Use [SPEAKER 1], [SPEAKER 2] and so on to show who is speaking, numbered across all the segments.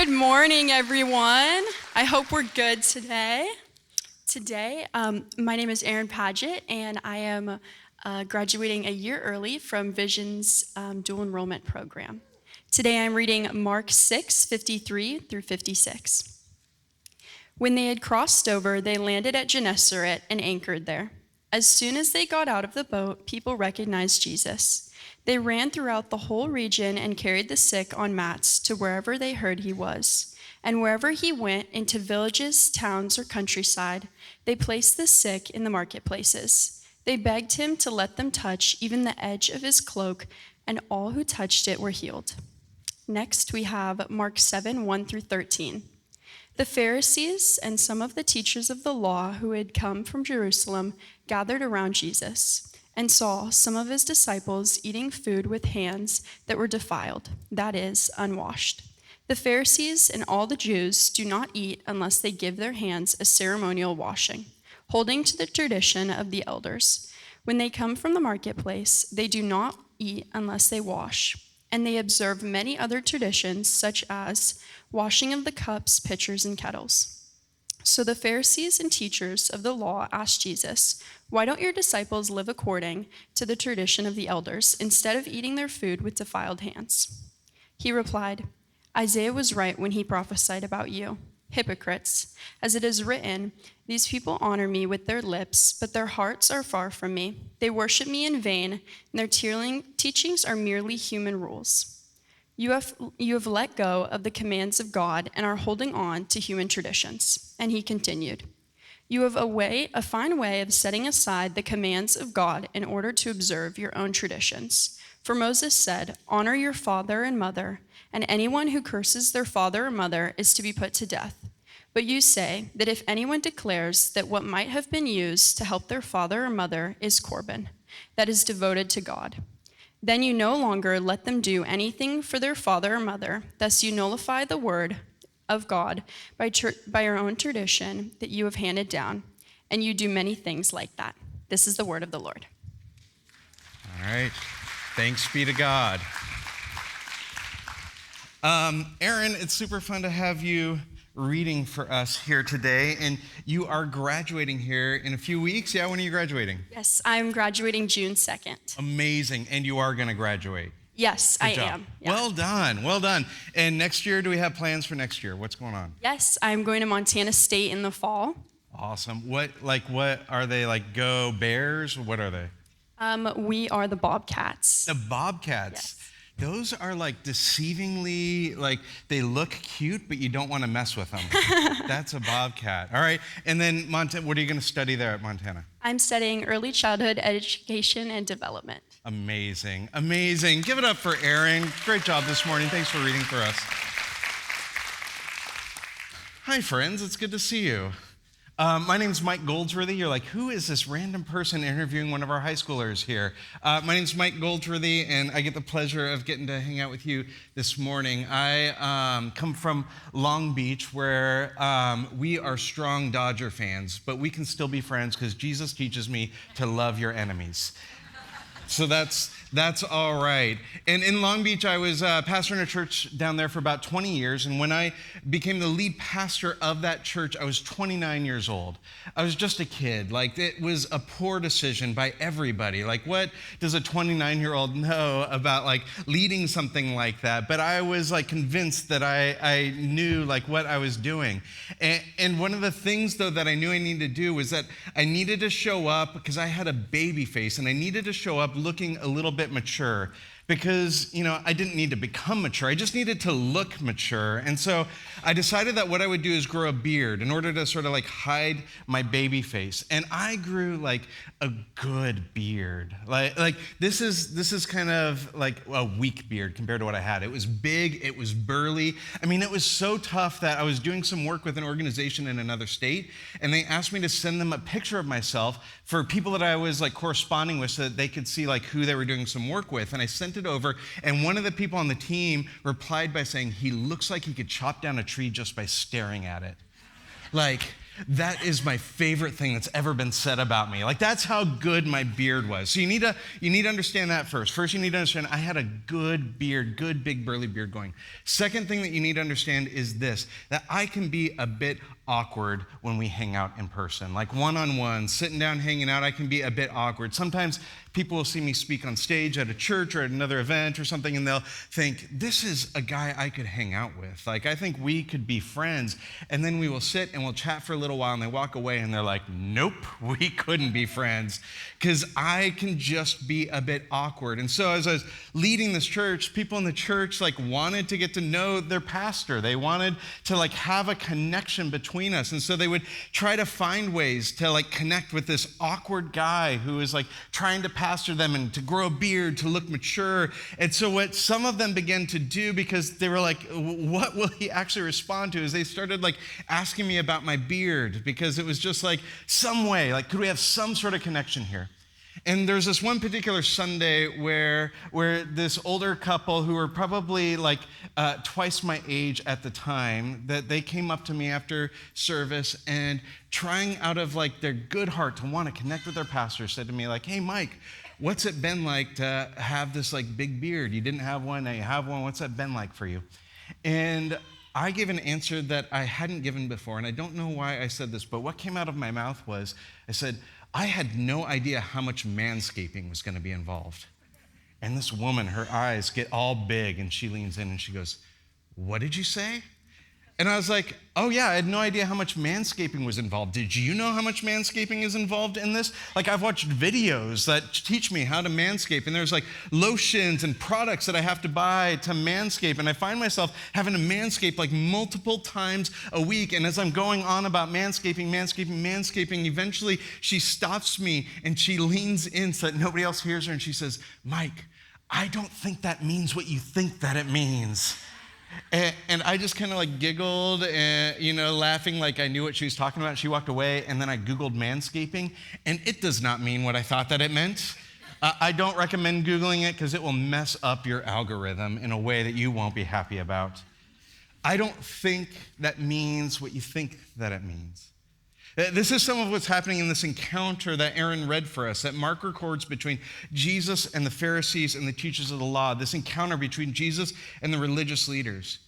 [SPEAKER 1] Good morning, everyone. I hope we're good today. My name is Erin Paget, and I am graduating a year early from Vision's dual enrollment program. Today I'm reading Mark 6:53 through 56. When they had crossed over, they landed at Gennesaret and anchored there. As soon as they got out of the boat, people recognized Jesus. They ran throughout the whole region and carried the sick on mats to wherever they heard he was. And wherever he went, into villages, towns, or countryside, they placed the sick in the marketplaces. They begged him to let them touch even the edge of his cloak, and all who touched it were healed. Next, we have Mark 7:1 through 13. The Pharisees and some of the teachers of the law who had come from Jerusalem gathered around Jesus and saw some of his disciples eating food with hands that were defiled, that is, unwashed. The Pharisees and all the Jews do not eat unless they give their hands a ceremonial washing, holding to the tradition of the elders. When they come from the marketplace, they do not eat unless they wash, and they observe many other traditions, such as washing of the cups, pitchers, and kettles. So the Pharisees and teachers of the law asked Jesus, "Why don't your disciples live according to the tradition of the elders, instead of eating their food with defiled hands?" He replied, "Isaiah was right when he prophesied about you. Hypocrites, as it is written, these people honor me with their lips, but their hearts are far from me. They worship me in vain, and their teachings are merely human rules. You have let go of the commands of God and are holding on to human traditions." And he continued, "You have a fine way of setting aside the commands of God in order to observe your own traditions. For Moses said, 'Honor your father and mother,' and anyone who curses their father or mother is to be put to death. But you say that if anyone declares that what might have been used to help their father or mother is Corban, that is devoted to God, then you no longer let them do anything for their father or mother. Thus you nullify the word of God by your own tradition that you have handed down, and you do many things like that." This is the word of the Lord.
[SPEAKER 2] All right. Thanks be to God. Erin, it's super fun to have you reading for us here today, and you are graduating here in a few weeks. Yeah, when are you graduating?
[SPEAKER 1] Yes, I'm graduating June 2nd.
[SPEAKER 2] Amazing, and you are going to graduate.
[SPEAKER 1] Yes,
[SPEAKER 2] Good
[SPEAKER 1] I
[SPEAKER 2] job.
[SPEAKER 1] am. Yeah.
[SPEAKER 2] Well done, well done. And next year, do we have plans for next year? What's going on?
[SPEAKER 1] Yes, I'm going to Montana State in the fall.
[SPEAKER 2] Awesome. What are they, like, Go Bears? What are they?
[SPEAKER 1] We are the Bobcats.
[SPEAKER 2] The Bobcats.
[SPEAKER 1] Yes.
[SPEAKER 2] Those are like deceivingly, like they look cute, but you don't want to mess with them. That's a Bobcat. All right. And then Montana, what are you going to study there at Montana?
[SPEAKER 1] I'm studying early childhood education and development.
[SPEAKER 2] Amazing. Amazing. Give it up for Erin. Great job this morning. Thanks for reading for us. Hi, friends. It's good to see you. My name's Mike Goldsworthy. You're like, who is this random person interviewing one of our high schoolers here? My name's Mike Goldsworthy, and I get the pleasure of getting to hang out with you this morning. I come from Long Beach, where we are strong Dodger fans, but we can still be friends because Jesus teaches me to love your enemies. So that's all right. And in Long Beach, I was pastoring a church down there for about 20 years. And when I became the lead pastor of that church, I was 29 years old. I was just a kid. Like, it was a poor decision by everybody. Like, what does a 29-year-old know about, like, leading something like that? But I was, like, convinced that I knew, like, what I was doing. And one of the things, though, that I knew I needed to do was that I needed to show up, because I had a baby face, and I needed to show up looking a little bit mature, because, I didn't need to become mature. I just needed to look mature. And so I decided that what I would do is grow a beard in order to sort of like hide my baby face. And I grew like a good beard. Like this is kind of like a weak beard compared to what I had. It was big, it was burly. I mean, it was so tough that I was doing some work with an organization in another state, and they asked me to send them a picture of myself for people that I was like corresponding with so that they could see like who they were doing some work with. And I sent it over, and one of the people on the team replied by saying, "He looks like he could chop down a tree just by staring at it." Like, That is my favorite thing that's ever been said about me. Like, that's how good my beard was. So you need to understand that first. First, you need to understand I had a good beard, good big burly beard going. Second thing that you need to understand is this, that I can be a bit awkward when we hang out in person. Like one-on-one, sitting down, hanging out, I can be a bit awkward. Sometimes people will see me speak on stage at a church or at another event or something, and they'll think, this is a guy I could hang out with. Like, I think we could be friends. And then we will sit and we'll chat for a little while, and they walk away and they're like, nope, we couldn't be friends, because I can just be a bit awkward. And so as I was leading this church, people in the church like wanted to get to know their pastor. They wanted to like have a connection between us. And so they would try to find ways to like connect with this awkward guy who is like trying to pastor them and to grow a beard, to look mature. And so what some of them began to do, because they were like, what will he actually respond to, is they started like asking me about my beard, because it was just like some way, like, could we have some sort of connection here? And there's this one particular Sunday where this older couple who were probably like twice my age at the time, that they came up to me after service and trying out of like their good heart to want to connect with their pastor, said to me like, hey, Mike, what's it been like to have this like big beard? You didn't have one, now you have one. What's that been like for you? And I gave an answer that I hadn't given before, and I don't know why I said this, but what came out of my mouth was, I said, I had no idea how much manscaping was going to be involved. And this woman, her eyes get all big, and she leans in and she goes, what did you say? And I was like, oh yeah, I had no idea how much manscaping was involved. Did you know how much manscaping is involved in this? Like, I've watched videos that teach me how to manscape, and there's like lotions and products that I have to buy to manscape, and I find myself having to manscape like multiple times a week. And as I'm going on about manscaping, eventually she stops me and she leans in so that nobody else hears her, and she says, Mike, I don't think that means what you think that it means. And I just kind of like giggled, and, laughing like I knew what she was talking about. She walked away, and then I Googled manscaping, and it does not mean what I thought that it meant. I don't recommend Googling it, because it will mess up your algorithm in a way that you won't be happy about. I don't think that means what you think that it means. This is some of what's happening in this encounter that Aaron read for us, that Mark records between Jesus and the Pharisees and the teachers of the law, this encounter between Jesus and the religious leaders.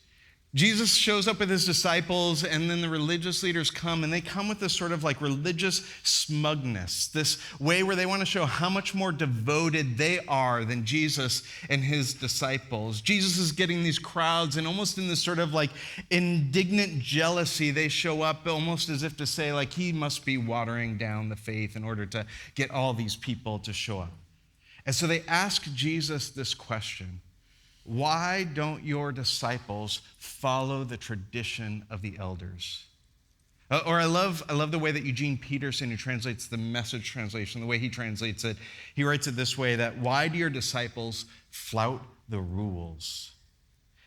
[SPEAKER 2] Jesus shows up with his disciples, and then the religious leaders come, and they come with this sort of like religious smugness, this way where they want to show how much more devoted they are than Jesus and his disciples. Jesus is getting these crowds, and almost in this sort of like indignant jealousy, they show up almost as if to say like he must be watering down the faith in order to get all these people to show up. And so they ask Jesus this question: why don't your disciples follow the tradition of the elders? Or I love the way that Eugene Peterson, who translates the Message translation, the way he translates it, he writes it this way, that why do your disciples flout the rules?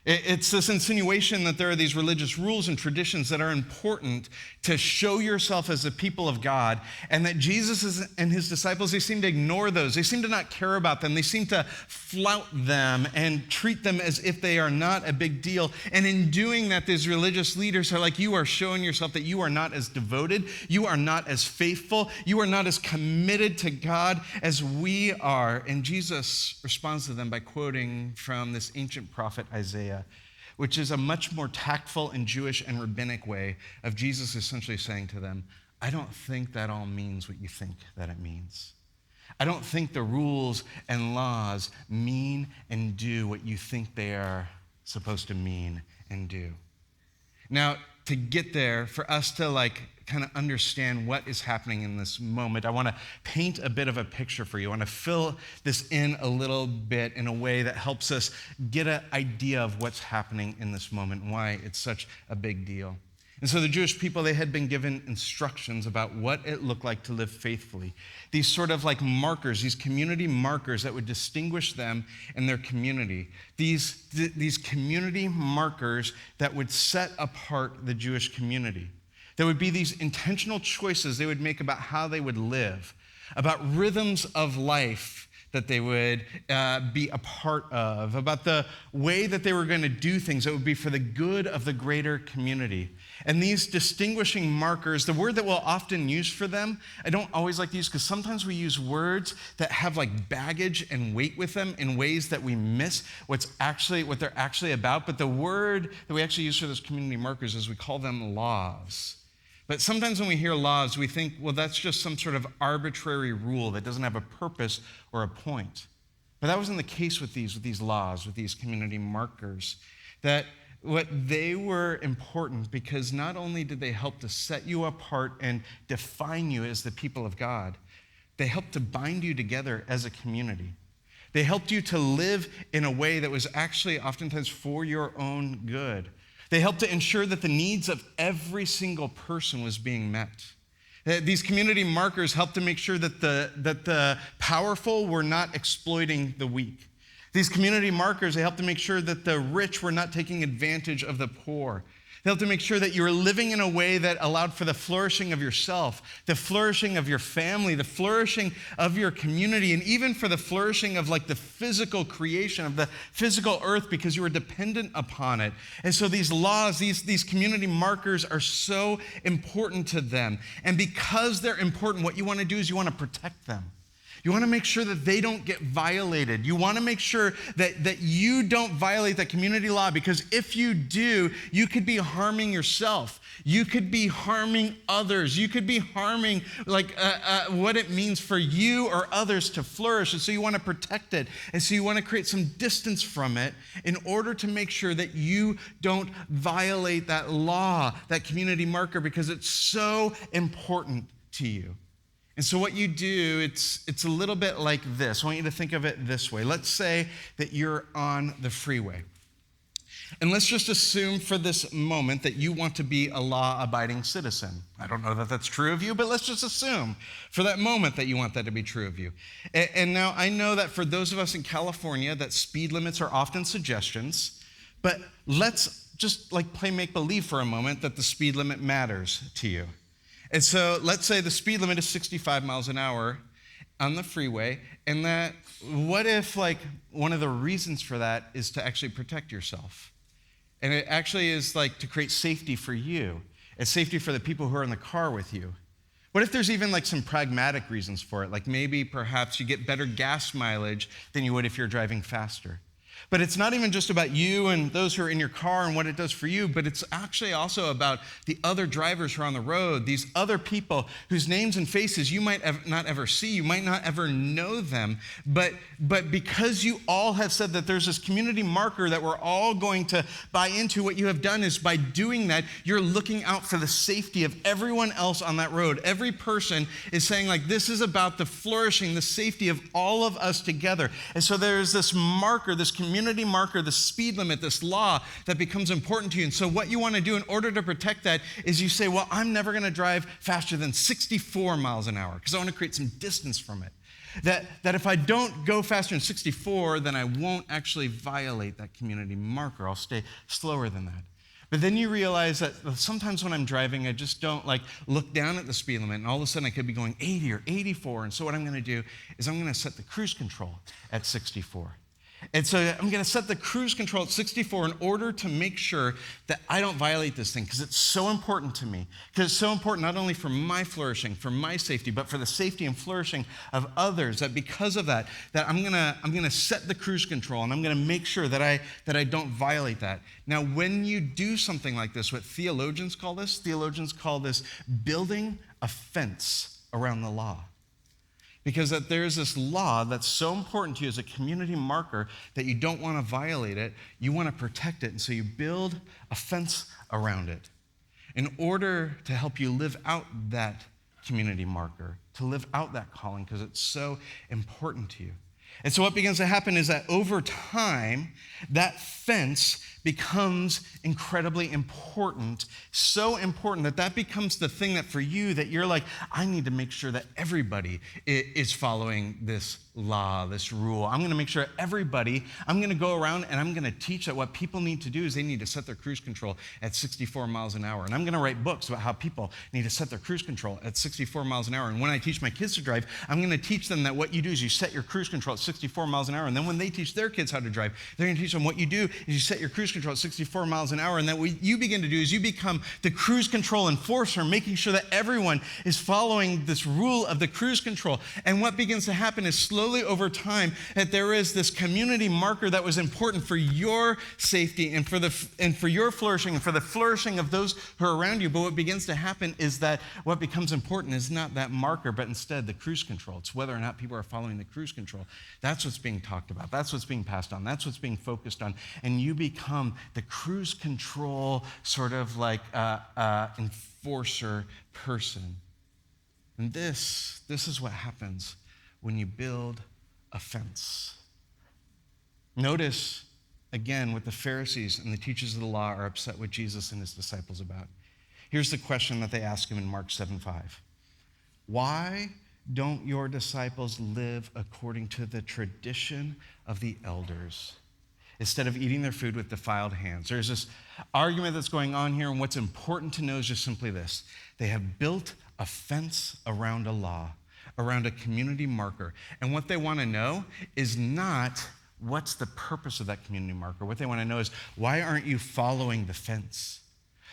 [SPEAKER 2] It's this insinuation that there are these religious rules and traditions that are important to show yourself as a people of God, and that Jesus and his disciples, they seem to ignore those. They seem to not care about them. They seem to flout them and treat them as if they are not a big deal. And in doing that, these religious leaders are like, you are showing yourself that you are not as devoted, you are not as faithful, you are not as committed to God as we are. And Jesus responds to them by quoting from this ancient prophet Isaiah, which is a much more tactful and Jewish and rabbinic way of Jesus essentially saying to them, I don't think that all means what you think that it means. I don't think the rules and laws mean and do what you think they are supposed to mean and do. Now, to get there, for us to kind of understand what is happening in this moment, I want to paint a bit of a picture for you. I want to fill this in a little bit in a way that helps us get an idea of what's happening in this moment and why it's such a big deal. And so the Jewish people, they had been given instructions about what it looked like to live faithfully. These sort of like markers, these community markers that would distinguish them in their community. These community markers that would set apart the Jewish community. There would be these intentional choices they would make about how they would live, about rhythms of life that they would be a part of, about the way that they were going to do things that would be for the good of the greater community. And these distinguishing markers, the word that we'll often use for them, I don't always like to use because sometimes we use words that have like baggage and weight with them in ways that we miss what they're actually about. But the word that we actually use for those community markers is we call them laws. But sometimes when we hear laws, we think, well, that's just some sort of arbitrary rule that doesn't have a purpose or a point. But that wasn't the case with these laws, with these community markers. That what they were important because not only did they help to set you apart and define you as the people of God, they helped to bind you together as a community. They helped you to live in a way that was actually oftentimes for your own good. They helped to ensure that the needs of every single person was being met. These community markers helped to make sure that the powerful were not exploiting the weak. These community markers, they helped to make sure that the rich were not taking advantage of the poor. They helped to make sure that you were living in a way that allowed for the flourishing of yourself, the flourishing of your family, the flourishing of your community, and even for the flourishing of like the physical creation, of the physical earth, because you were dependent upon it. And so these laws, these community markers are so important to them. And because they're important, what you want to do is you want to protect them. You want to make sure that they don't get violated. You want to make sure that you don't violate that community law, because if you do, you could be harming yourself. You could be harming others. You could be harming what it means for you or others to flourish. And so you want to protect it. And so you want to create some distance from it in order to make sure that you don't violate that law, that community marker, because it's so important to you. And so what you do, it's a little bit like this. I want you to think of it this way. Let's say that you're on the freeway. And let's just assume for this moment that you want to be a law-abiding citizen. I don't know that that's true of you, but let's just assume for that moment that you want that to be true of you. And now I know that for those of us in California, that speed limits are often suggestions, but let's just like play make-believe for a moment that the speed limit matters to you. And so let's say the speed limit is 65 miles an hour on the freeway, and that what if like one of the reasons for that is to actually protect yourself? And it actually is like to create safety for you. It's safety for the people who are in the car with you. What if there's even like some pragmatic reasons for it? Like maybe perhaps you get better gas mileage than you would if you're driving faster. But it's not even just about you and those who are in your car and what it does for you, but it's actually also about the other drivers who are on the road, these other people whose names and faces you might not ever see, you might not ever know them, but because you all have said that there's this community marker that we're all going to buy into, what you have done is by doing that, you're looking out for the safety of everyone else on that road. Every person is saying like, this is about the flourishing, the safety of all of us together. And so there's this marker, this community marker, the speed limit, this law that becomes important to you. And so what you want to do in order to protect that is you say, well, I'm never going to drive faster than 64 miles an hour because I want to create some distance from it. That if I don't go faster than 64, then I won't actually violate that community marker. I'll stay slower than that. But then you realize that sometimes when I'm driving, I just don't like look down at the speed limit, and all of a sudden I could be going 80 or 84. And so what I'm going to do is I'm going to set the cruise control at 64. And so I'm going to set the cruise control at 64 in order to make sure that I don't violate this thing, because it's so important to me. Because it's so important not only for my flourishing, for my safety, but for the safety and flourishing of others, that because of that I'm going to set the cruise control, and I'm going to make sure that I don't violate that. Now, when you do something like this, what theologians call this building a fence around the law. Because that there's this law that's so important to you as a community marker that you don't want to violate it, you want to protect it, and so you build a fence around it in order to help you live out that community marker, to live out that calling, because it's so important to you. And so what begins to happen is that over time, that fence becomes incredibly important, so important that that becomes the thing that for you that you're like, I need to make sure that everybody is following this law, this rule. I'm going to make sure everybody, I'm going to go around and I'm going to teach that what people need to do is they need to set their cruise control at 64 miles an hour. And I'm going to write books about how people need to set their cruise control at 64 miles an hour. And when I teach my kids to drive, I'm going to teach them that what you do is you set your cruise control at 64 miles an hour. And then when they teach their kids how to drive, they're going to teach them what you do is you set your cruise control at 64 miles an hour. And then what you begin to do is you become the cruise control enforcer, making sure that everyone is following this rule of the cruise control. And what begins to happen is slowly over time that there is this community marker that was important for your safety and for your flourishing and for the flourishing of those who are around you. But what begins to happen is that what becomes important is not that marker, but instead the cruise control. It's whether or not people are following the cruise control. That's what's being talked about. That's what's being passed on. That's what's being focused on. And you become the cruise control sort of like enforcer person. And this is what happens when you build a fence. Notice, again, what the Pharisees and the teachers of the law are upset with Jesus and his disciples about. Here's the question that they ask him in Mark 7:5. Why don't your disciples live according to the tradition of the elders instead of eating their food with defiled hands? There's this argument that's going on here, and what's important to know is just simply this. They have built a fence around a law, around a community marker. And what they want to know is not what's the purpose of that community marker. What they want to know is, why aren't you following the fence?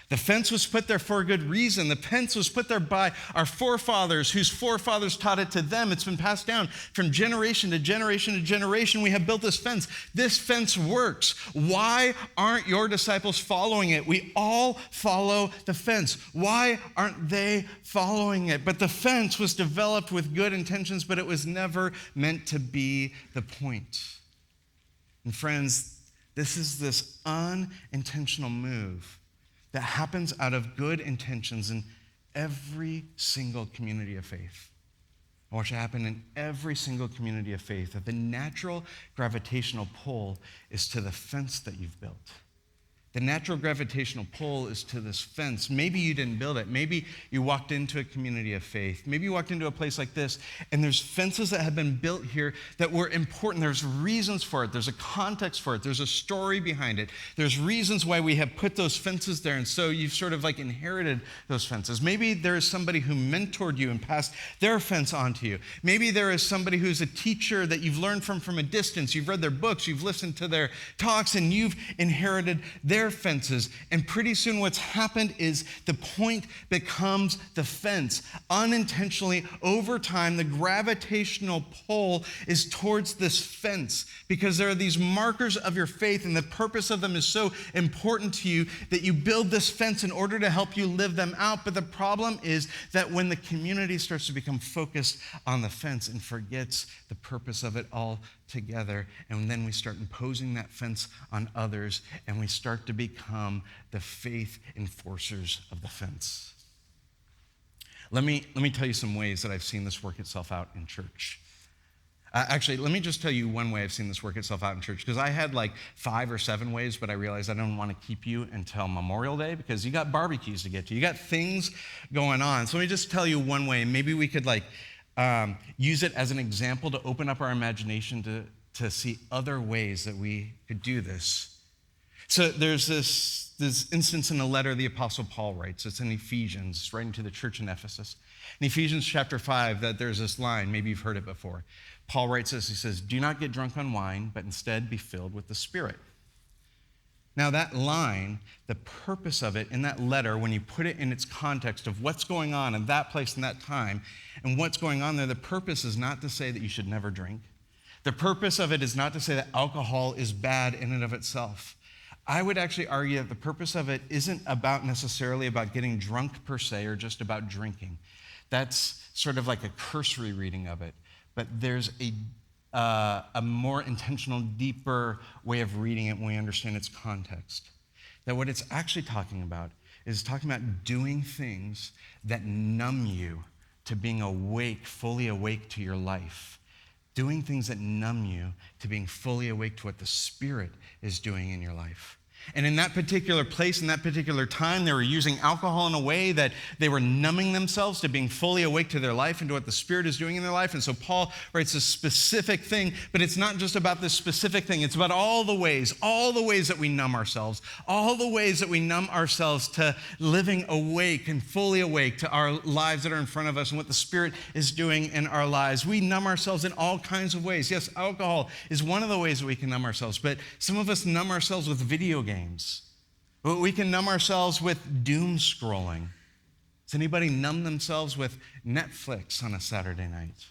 [SPEAKER 2] The fence was put there for a good reason. The fence was put there by our forefathers, whose forefathers taught it to them. It's been passed down from generation to generation to generation. We have built this fence. This fence works. Why aren't your disciples following it? We all follow the fence. Why aren't they following it? But the fence was developed with good intentions, but it was never meant to be the point. And friends, this is this unintentional move that happens out of good intentions in every single community of faith. I want you to happen in every single community of faith, that the natural gravitational pull is to the fence that you've built. The natural gravitational pull is to this fence. Maybe you didn't build it. Maybe you walked into a community of faith. Maybe you walked into a place like this, and there's fences that have been built here that were important. There's reasons for it. There's a context for it. There's a story behind it. There's reasons why we have put those fences there, and so you've sort of like inherited those fences. Maybe there is somebody who mentored you and passed their fence on to you. Maybe there is somebody who's a teacher that you've learned from a distance. You've read their books. You've listened to their talks, and you've inherited their fences. And pretty soon what's happened is the point becomes the fence. Unintentionally, over time, the gravitational pull is towards this fence because there are these markers of your faith, and the purpose of them is so important to you that you build this fence in order to help you live them out. But the problem is that when the community starts to become focused on the fence and forgets the purpose of it all together, and then we start imposing that fence on others, and we start to become the faith enforcers of the fence. Let me tell you some ways that I've seen this work itself out in church. Actually, let me just tell you one way I've seen this work itself out in church, because I had like 5 or 7 ways, but I realized I don't want to keep you until Memorial Day because you got barbecues to get to. You got things going on. So let me just tell you one way. Maybe we could use it as an example to open up our imagination to see other ways that we could do this. So there's this instance in a letter the Apostle Paul writes. It's in Ephesians, writing to the church in Ephesus. In Ephesians chapter 5, that there's this line, maybe you've heard it before. Paul writes this, he says, "Do not get drunk on wine, but instead be filled with the Spirit." Now that line, the purpose of it in that letter, when you put it in its context of what's going on in that place and that time, and what's going on there, the purpose is not to say that you should never drink. The purpose of it is not to say that alcohol is bad in and of itself. I would actually argue that the purpose of it isn't necessarily about getting drunk per se, or just about drinking. That's sort of like a cursory reading of it. But there's a more intentional, deeper way of reading it when we understand its context. That what it's actually talking about is talking about doing things that numb you to being awake, fully awake to your life. Doing things that numb you to being fully awake to what the Spirit is doing in your life. And in that particular place, in that particular time, they were using alcohol in a way that they were numbing themselves to being fully awake to their life and to what the Spirit is doing in their life. And so Paul writes a specific thing, but it's not just about this specific thing. It's about all the ways that we numb ourselves, all the ways that we numb ourselves to living awake and fully awake to our lives that are in front of us and what the Spirit is doing in our lives. We numb ourselves in all kinds of ways. Yes, alcohol is one of the ways that we can numb ourselves, but some of us numb ourselves with video games. We can numb ourselves with doom scrolling. Does anybody numb themselves with Netflix on a Saturday night?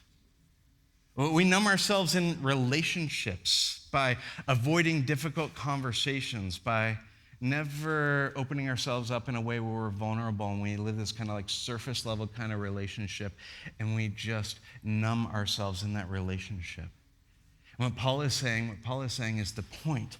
[SPEAKER 2] We numb ourselves in relationships by avoiding difficult conversations, by never opening ourselves up in a way where we're vulnerable and we live this kind of like surface level kind of relationship and we just numb ourselves in that relationship. And what Paul is saying is the point,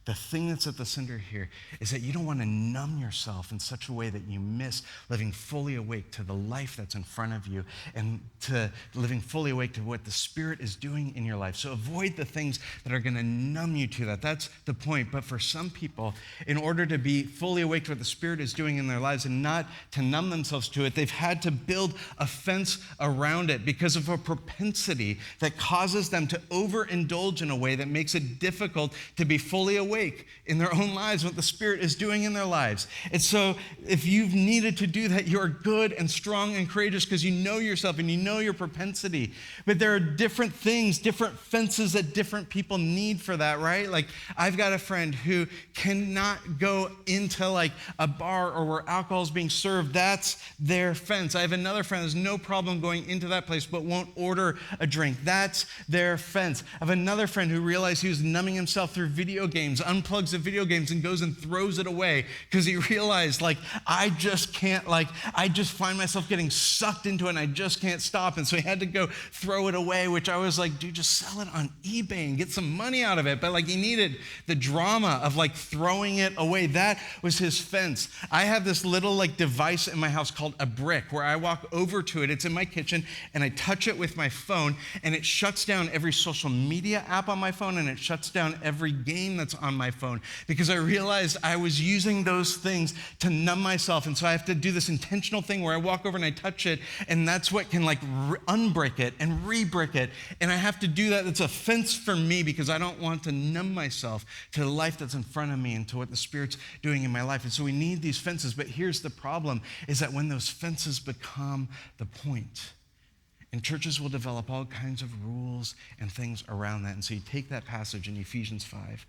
[SPEAKER 2] the thing that's at the center here is that you don't want to numb yourself in such a way that you miss living fully awake to the life that's in front of you and to living fully awake to what the Spirit is doing in your life. So avoid the things that are going to numb you to that. That's the point. But for some people, in order to be fully awake to what the Spirit is doing in their lives and not to numb themselves to it, they've had to build a fence around it because of a propensity that causes them to overindulge in a way that makes it difficult to be fully awake in their own lives, what the Spirit is doing in their lives. And so if you've needed to do that, you're good and strong and courageous because you know yourself and you know your propensity. But there are different things, different fences that different people need for that, right? Like I've got a friend who cannot go into like a bar or where alcohol is being served. That's their fence. I have another friend who has no problem going into that place but won't order a drink. That's their fence. I have another friend who realized he was numbing himself through video games, unplugs the video games and goes and throws it away because he realized I just find myself getting sucked into it and I just can't stop. And so he had to go throw it away, which I was like, dude, just sell it on eBay and get some money out of it. But he needed the drama of throwing it away. That was his fence. I have this little device in my house called a brick where I walk over to it. It's in my kitchen and I touch it with my phone and it shuts down every social media app on my phone and it shuts down every game that's on my phone because I realized I was using those things to numb myself. And so I have to do this intentional thing where I walk over and I touch it and that's what can unbrick it and re-brick it. And I have to do that. It's a fence for me because I don't want to numb myself to the life that's in front of me and to what the Spirit's doing in my life. And so we need these fences. But here's the problem is that when those fences become the point, and churches will develop all kinds of rules and things around that. And so you take that passage in Ephesians 5,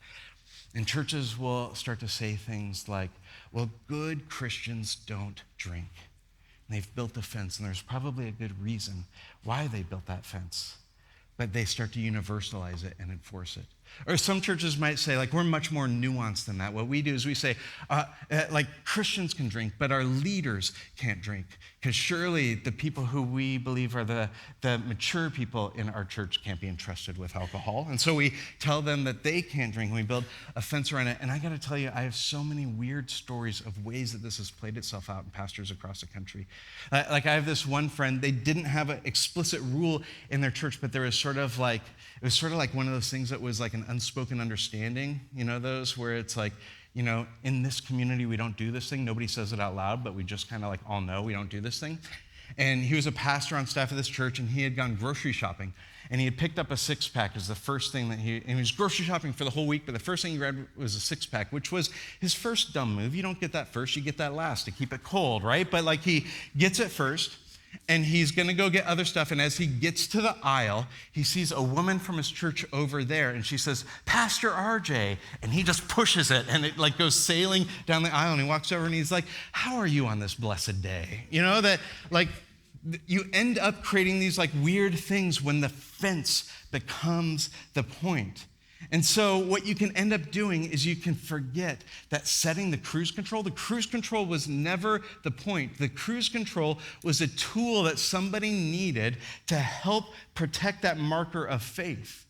[SPEAKER 2] and churches will start to say things like, well, good Christians don't drink. And they've built a fence, and there's probably a good reason why they built that fence. But they start to universalize it and enforce it. Or some churches might say, we're much more nuanced than that. What we do is we say, Christians can drink, but our leaders can't drink. Because surely the people who we believe are the mature people in our church can't be entrusted with alcohol. And so we tell them that they can't drink, and we build a fence around it. And I got to tell you, I have so many weird stories of ways that this has played itself out in pastors across the country. I have this one friend, they didn't have an explicit rule in their church, but there was sort of like one of those things that was an unspoken understanding, those where it's in this community, we don't do this thing. Nobody says it out loud, but we just kind of all know we don't do this thing. And he was a pastor on staff of this church, and he had gone grocery shopping. And he had picked up a six-pack as the first thing and he was grocery shopping for the whole week, but the first thing he grabbed was a six-pack, which was his first dumb move. You don't get that first, you get that last to keep it cold, right? But he gets it first. And he's going to go get other stuff. And as he gets to the aisle, he sees a woman from his church over there. And she says, Pastor RJ. And he just pushes it. And it goes sailing down the aisle. And he walks over and he's like, how are you on this blessed day? You end up creating these weird things when the fence becomes the point. And so what you can end up doing is you can forget that setting the cruise control was never the point. The cruise control was a tool that somebody needed to help protect that marker of faith.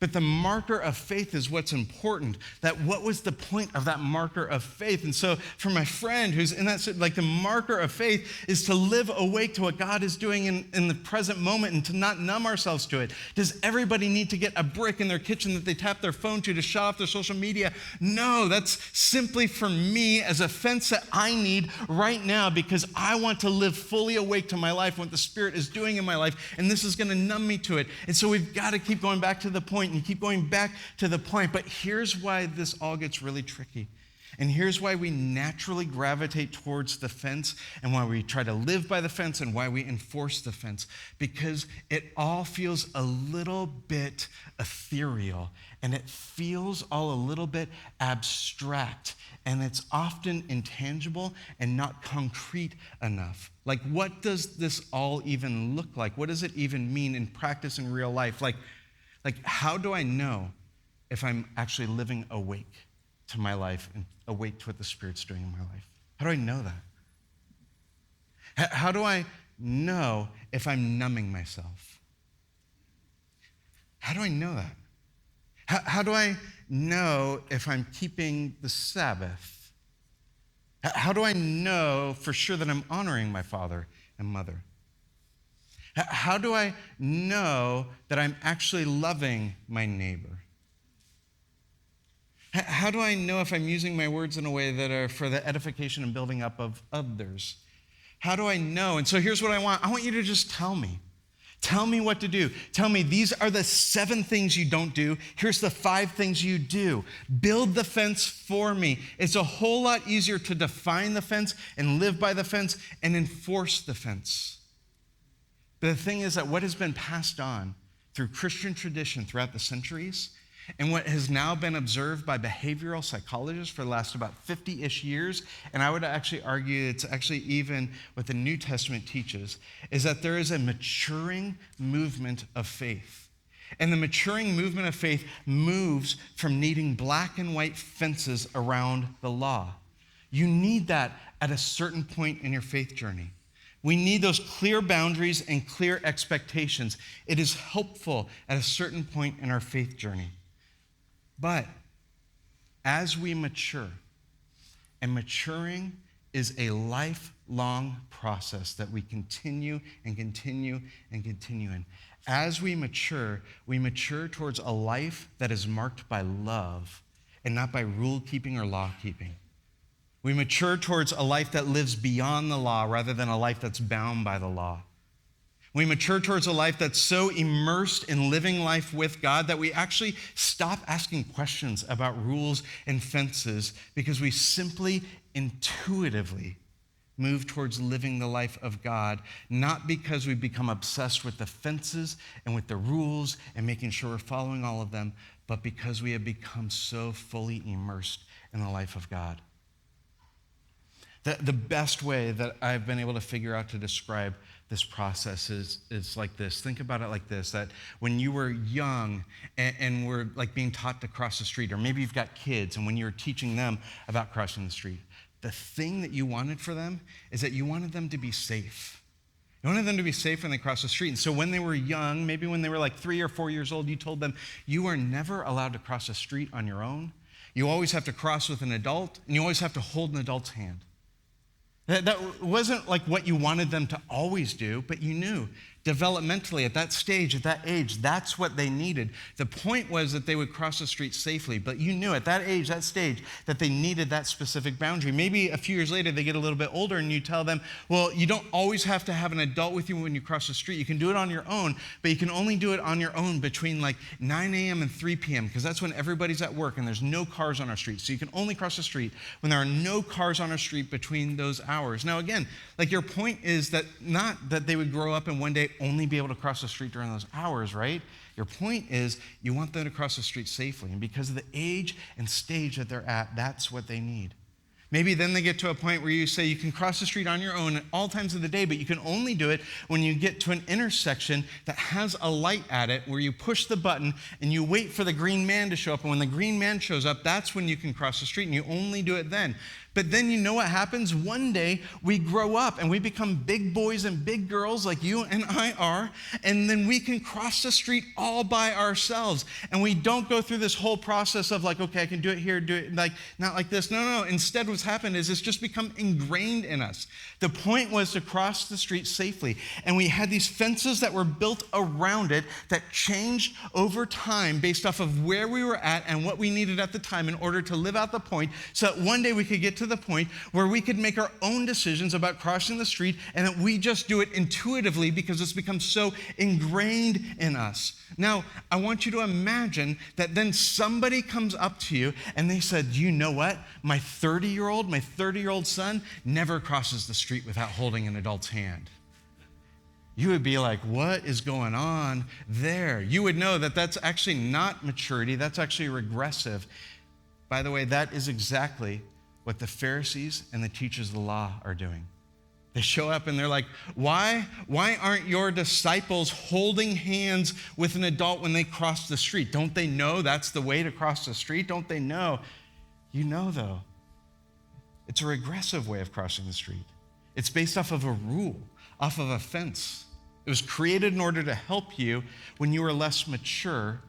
[SPEAKER 2] But the marker of faith is what's important. That what was the point of that marker of faith? And so for my friend who's in that, like the marker of faith is to live awake to what God is doing in the present moment and to not numb ourselves to it. Does everybody need to get a brick in their kitchen that they tap their phone to shut off their social media? No, that's simply for me as a fence that I need right now because I want to live fully awake to my life, what the Spirit is doing in my life, and this is going to numb me to it. And so we've got to keep going back to the point and keep going back to the point. But here's why this all gets really tricky. And here's why we naturally gravitate towards the fence and why we try to live by the fence and why we enforce the fence. Because it all feels a little bit ethereal and it feels all a little bit abstract and it's often intangible and not concrete enough. Like, what does this all even look like? What does it even mean in practice in real life? Like how do I know if I'm actually living awake to my life and awake to what the Spirit's doing in my life? How do I know that? How do I know if I'm numbing myself? How do I know that? How do I know if I'm keeping the Sabbath? How do I know for sure that I'm honoring my father and mother? How do I know that I'm actually loving my neighbor? How do I know if I'm using my words in a way that are for the edification and building up of others? How do I know? And so here's what I want. I want you to just tell me. Tell me what to do. Tell me these are the 7 things you don't do. Here's the 5 things you do. Build the fence for me. It's a whole lot easier to define the fence and live by the fence and enforce the fence. But the thing is that what has been passed on through Christian tradition throughout the centuries and what has now been observed by behavioral psychologists for the last about 50-ish years, and I would actually argue it's actually even what the New Testament teaches, is that there is a maturing movement of faith. And the maturing movement of faith moves from needing black and white fences around the law. You need that at a certain point in your faith journey. We need those clear boundaries and clear expectations. It is helpful at a certain point in our faith journey. But as we mature, and maturing is a lifelong process that we continue and continue and continue in. As we mature towards a life that is marked by love and not by rule keeping or law keeping. We mature towards a life that lives beyond the law rather than a life that's bound by the law. We mature towards a life that's so immersed in living life with God that we actually stop asking questions about rules and fences because we simply intuitively move towards living the life of God, not because we become obsessed with the fences and with the rules and making sure we're following all of them, but because we have become so fully immersed in the life of God. The best way that I've been able to figure out to describe this process is like this. Think about it like this, that when you were young and were like being taught to cross the street, or maybe you've got kids and when you're teaching them about crossing the street, the thing that you wanted for them is that you wanted them to be safe. You wanted them to be safe when they crossed the street. And so when they were young, maybe when they were like 3 or 4 years old, you told them, you are never allowed to cross the street on your own. You always have to cross with an adult, and you always have to hold an adult's hand. That wasn't like what you wanted them to always do, but you knew developmentally at that stage, at that age, that's what they needed. The point was that they would cross the street safely, but you knew at that age, that stage, that they needed that specific boundary. Maybe a few years later, they get a little bit older and you tell them, well, you don't always have to have an adult with you when you cross the street. You can do it on your own, but you can only do it on your own between like 9 a.m. and 3 p.m. because that's when everybody's at work and there's no cars on our street. So you can only cross the street when there are no cars on our street between those hours. Now again, like your point is that not that they would grow up and one day only be able to cross the street during those hours, right? Your point is you want them to cross the street safely. And because of the age and stage that they're at, that's what they need. Maybe then they get to a point where you say you can cross the street on your own at all times of the day, but you can only do it when you get to an intersection that has a light at it where you push the button and you wait for the green man to show up. And when the green man shows up, that's when you can cross the street, and you only do it then. But then you know what happens? One day we grow up and we become big boys and big girls like you and I are, and then we can cross the street all by ourselves. And we don't go through this whole process of like, okay, I can do it here, do it like, not like this. No. Instead, what's happened is it's just become ingrained in us. The point was to cross the street safely. And we had these fences that were built around it that changed over time based off of where we were at and what we needed at the time in order to live out the point, so that one day we could get to the point where we could make our own decisions about crossing the street, and that we just do it intuitively because it's become so ingrained in us. Now, I want you to imagine that then somebody comes up to you and they said, you know what? My 30-year-old son never crosses the street without holding an adult's hand. You would be like, what is going on there? You would know that that's actually not maturity, that's actually regressive. By the way, that is exactly what the Pharisees and the teachers of the law are doing. They show up and they're like, why aren't your disciples holding hands with an adult when they cross the street? Don't they know that's the way to cross the street? Don't they know? You know, though, it's a regressive way of crossing the street. It's based off of a rule, off of a fence. It was created in order to help you when you were less mature.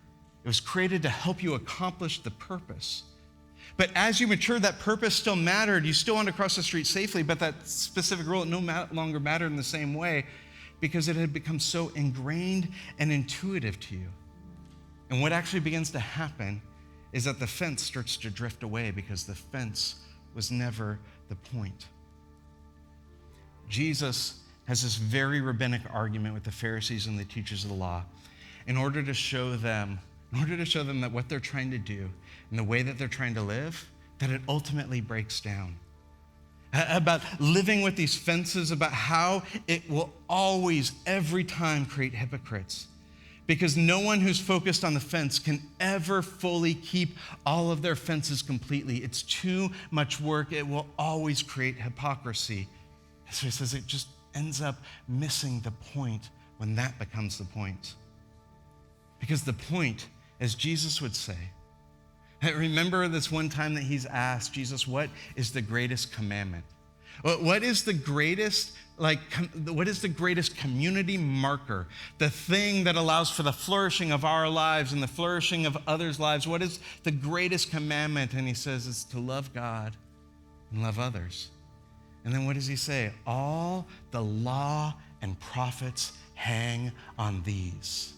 [SPEAKER 2] It was created to help you accomplish the purpose. But as you matured, that purpose still mattered. You still wanted to cross the street safely, but that specific rule no longer mattered in the same way because it had become so ingrained and intuitive to you. And what actually begins to happen is that the fence starts to drift away because the fence was never the point. Jesus has this very rabbinic argument with the Pharisees and the teachers of the law in order to show them that what they're trying to do and the way that they're trying to live, that it ultimately breaks down. About living with these fences, about how it will always, every time, create hypocrites. Because no one who's focused on the fence can ever fully keep all of their fences completely. It's too much work. It will always create hypocrisy. So he says it just ends up missing the point when that becomes the point. Because the point, as Jesus would say, remember this one time that he's asked Jesus, what is the greatest commandment? What is the greatest community marker? The thing that allows for the flourishing of our lives and the flourishing of others' lives. What is the greatest commandment? And he says it's to love God and love others. And then what does he say? All the law and prophets hang on these.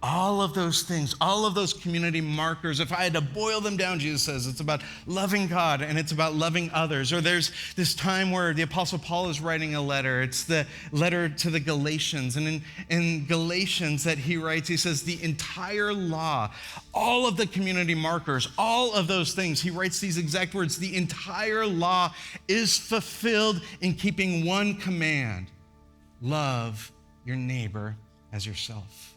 [SPEAKER 2] All of those things, all of those community markers, if I had to boil them down, Jesus says, it's about loving God and it's about loving others. Or there's this time where the Apostle Paul is writing a letter. It's the letter to the Galatians. And in Galatians that he writes, he says the entire law, all of the community markers, all of those things, he writes these exact words, the entire law is fulfilled in keeping one command: love your neighbor as yourself.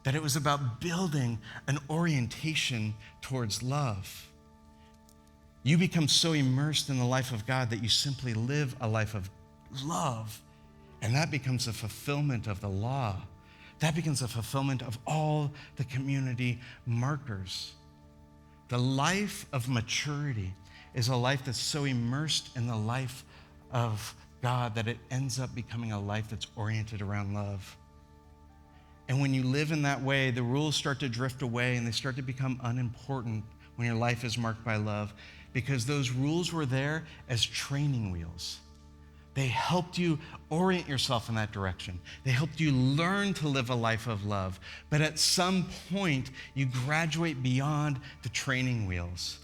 [SPEAKER 2] That it was about building an orientation towards love. You become so immersed in the life of God that you simply live a life of love, and that becomes a fulfillment of the law. That becomes a fulfillment of all the community markers. The life of maturity is a life that's so immersed in the life of God that it ends up becoming a life that's oriented around love. And when you live in that way, the rules start to drift away and they start to become unimportant when your life is marked by love, because those rules were there as training wheels. They helped you orient yourself in that direction. They helped you learn to live a life of love. But at some point, you graduate beyond the training wheels.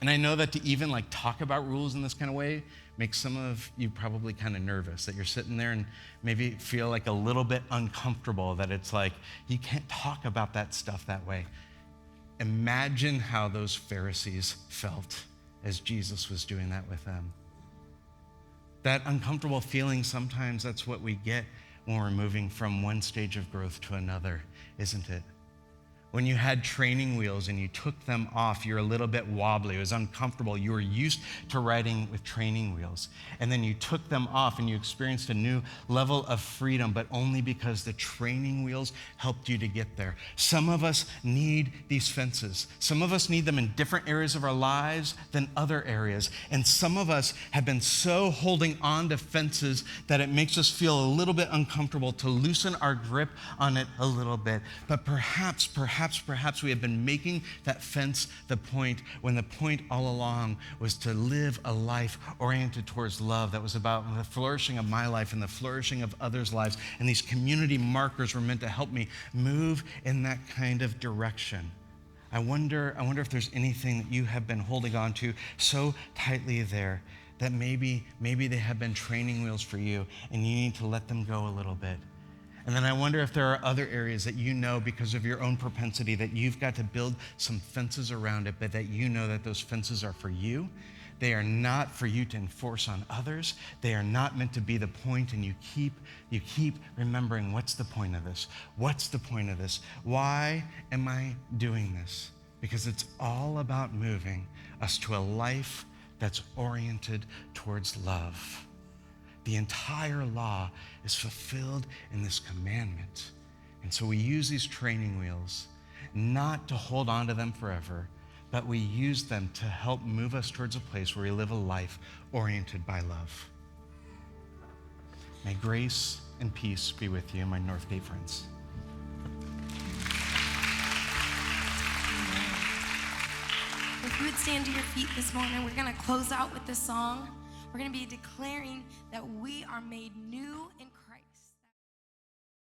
[SPEAKER 2] And I know that to even talk about rules in this kind of way makes some of you probably kind of nervous, that you're sitting there and maybe feel a little bit uncomfortable, that it's you can't talk about that stuff that way. Imagine how those Pharisees felt as Jesus was doing that with them. That uncomfortable feeling, sometimes that's what we get when we're moving from one stage of growth to another, isn't it? When you had training wheels and you took them off, you're a little bit wobbly. It was uncomfortable. You were used to riding with training wheels. And then you took them off and you experienced a new level of freedom, but only because the training wheels helped you to get there. Some of us need these fences. Some of us need them in different areas of our lives than other areas. And some of us have been so holding on to fences that it makes us feel a little bit uncomfortable to loosen our grip on it a little bit. But perhaps we have been making that fence the point when the point all along was to live a life oriented towards love that was about the flourishing of my life and the flourishing of others' lives. And these community markers were meant to help me move in that kind of direction. I wonder if there's anything that you have been holding on to so tightly there that maybe they have been training wheels for you and you need to let them go a little bit. And then I wonder if there are other areas that you know because of your own propensity that you've got to build some fences around it, but that you know that those fences are for you. They are not for you to enforce on others. They are not meant to be the point, and you keep remembering, what's the point of this? What's the point of this? Why am I doing this? Because it's all about moving us to a life that's oriented towards love. The entire law is fulfilled in this commandment. And so we use these training wheels not to hold on to them forever, but we use them to help move us towards a place where we live a life oriented by love. May grace and peace be with you, my Northgate friends.
[SPEAKER 3] If you would stand to your feet this morning, we're going to close out with this song. We're going to be declaring that we are made new in